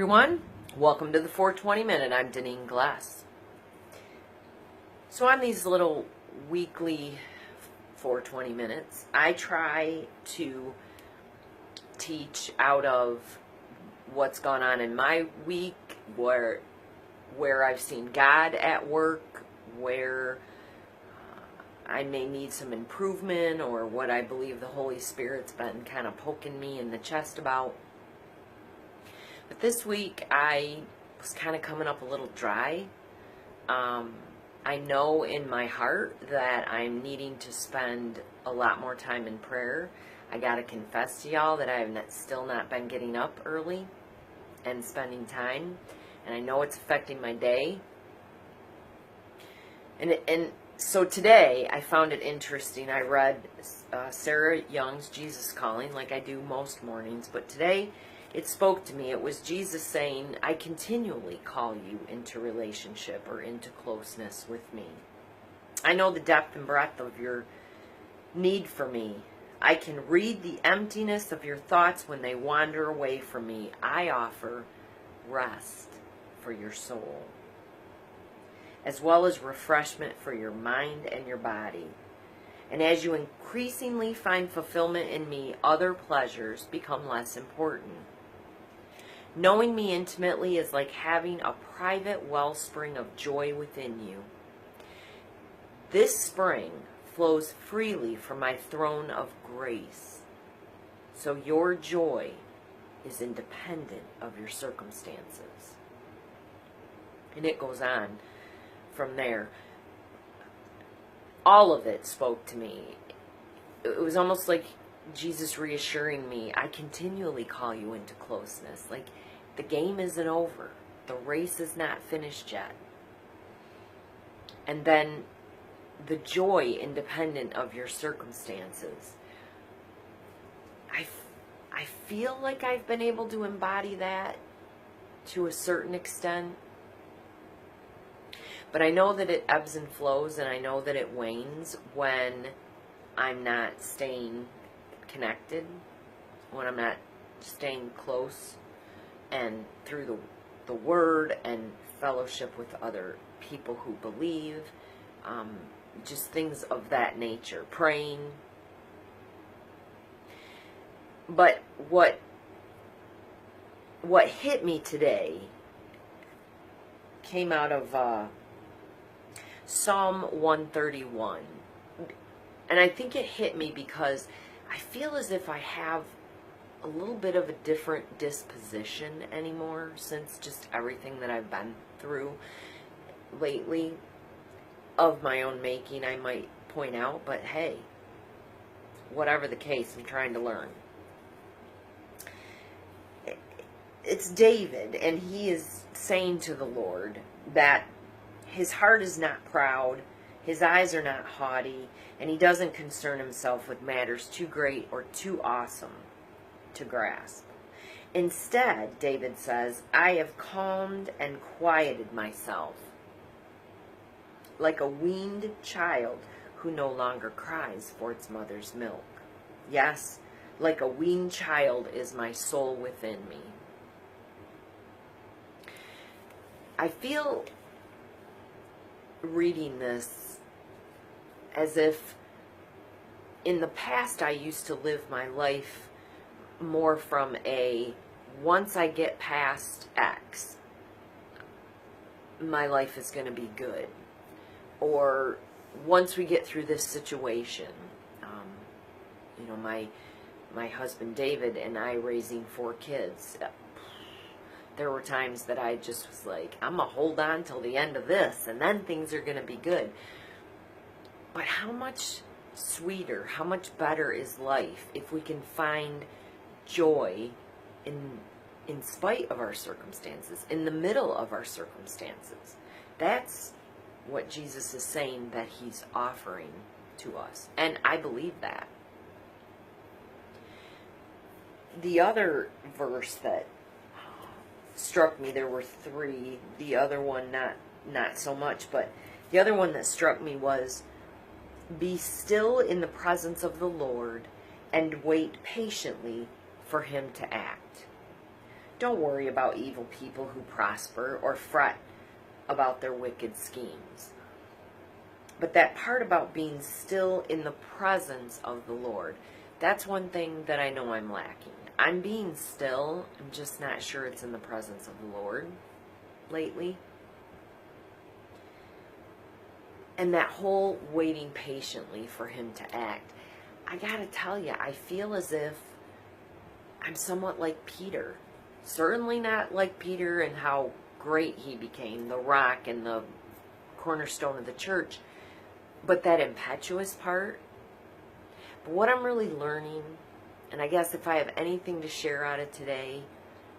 everyone. Welcome to the 420 Minute. I'm Deneen Glass. So on these little weekly 420 minutes, I try to teach out of what's gone on in my week, where I've seen God at work, where I may need some improvement, or what I believe the Holy Spirit's been kind of poking me in the chest about. But this week, I was kind of coming up a little dry. I know in my heart that I'm needing to spend a lot more time in prayer. I got to confess to y'all that I have still not been getting up early and spending time. And I know it's affecting my day. And so today, I found it interesting. I read Sarah Young's Jesus Calling, like I do most mornings. But today, it spoke to me. It was Jesus saying, I continually call you into relationship or into closeness with me. I know the depth and breadth of your need for me. I can read the emptiness of your thoughts when they wander away from me. I offer rest for your soul, as well as refreshment for your mind and your body. And as you increasingly find fulfillment in me, other pleasures become less important. Knowing me intimately is like having a private wellspring of joy within you. This spring flows freely from my throne of grace. So your joy is independent of your circumstances. And it goes on from there. All of it spoke to me. It was almost like Jesus reassuring me, I continually call you into closeness. Like, the game isn't over. The race is not finished yet. And then the joy independent of your circumstances. I feel like I've been able to embody that to a certain extent. But I know that it ebbs and flows, and I know that it wanes when I'm not staying connected, when I'm not staying close and through the word and fellowship with other people who believe, just things of that nature, praying. But what hit me today came out of Psalm 131. And I think it hit me because I feel as if I have a little bit of a different disposition anymore since just everything that I've been through lately, of my own making, I might point out. But hey, whatever the case, I'm trying to learn. It's David, and he is saying to the Lord that his heart is not proud, his eyes are not haughty, and he doesn't concern himself with matters too great or too awesome to grasp. Instead, David says, I have calmed and quieted myself, like a weaned child who no longer cries for its mother's milk. Yes, like a weaned child is my soul within me. I feel reading this as if in the past I used to live my life more from a, once I get past X, my life is going to be good. Or once we get through this situation, my husband David and I raising 4 kids, there were times that I just was like, I'm going to hold on till the end of this, and then things are going to be good. But how much sweeter, how much better is life if we can find joy in spite of our circumstances, in the middle of our circumstances. That's what Jesus is saying that he's offering to us. And I believe that. The other verse that struck me, there were 3. The other one not so much, but the other one that struck me was, be still in the presence of the Lord and wait patiently for him to act. Don't worry about evil people who prosper or fret about their wicked schemes. But that part about being still in the presence of the Lord, that's one thing that I know I'm lacking. I'm being still, I'm just not sure it's in the presence of the Lord lately. And that whole waiting patiently for Him to act, I gotta tell you, I feel as if I'm somewhat like Peter. Certainly not like Peter and how great he became, the rock and the cornerstone of the church, but that impetuous part. But what I'm really learning, and I guess if I have anything to share out of today,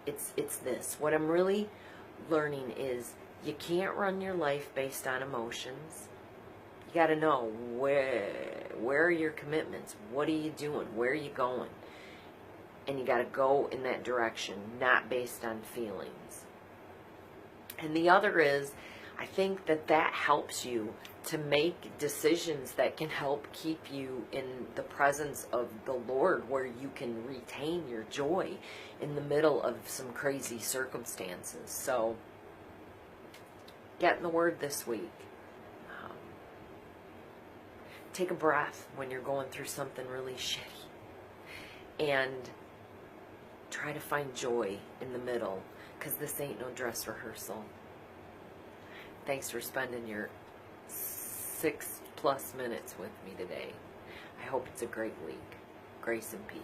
it's this. What I'm really learning is you can't run your life based on emotions. You got to know where are your commitments? What are you doing? Where are you going? And you got to go in that direction, not based on feelings. And the other is, I think that helps you to make decisions that can help keep you in the presence of the Lord, where you can retain your joy in the middle of some crazy circumstances. So, get in the Word this week. Take a breath when you're going through something really shitty. And try to find joy in the middle, because this ain't no dress rehearsal. Thanks for spending your 6+ minutes with me today. I hope it's a great week. Grace and peace.